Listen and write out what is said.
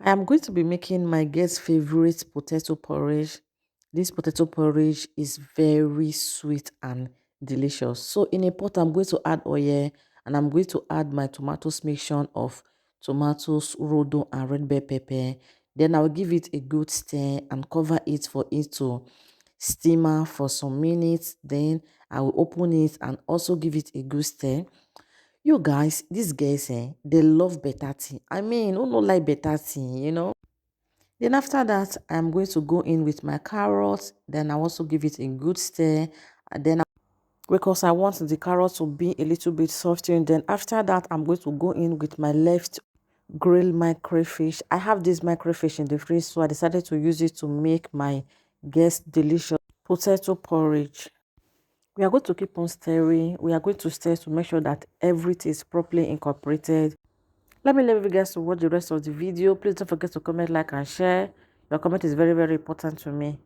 I am going to be making my guest's favorite potato porridge. This potato porridge is very sweet and delicious. So in a pot, I'm going to add oil and I'm going to add my tomatoes mixture of tomatoes, rodo and red bell pepper. Then I'll give it a good stir and cover it for it to steamer for some minutes. Then I will open it and also give it a good stir. You guys, these guys, they love better thing. I mean, who no like better thing? Then after that, I'm going to go in with my carrots. Then I also give it a good stir. And then because I want the carrots to be a little bit softer. And then after that, I'm going to go in with my left grilled microfish. I have this microfish in the fridge, so I decided to use it to make my guest delicious potato porridge. We are going to keep on stirring. We are going to stir to make sure that everything is properly incorporated. Let me leave you guys to watch the rest of the video. Please don't forget to comment, like, and share. Your comment is very, very important to me.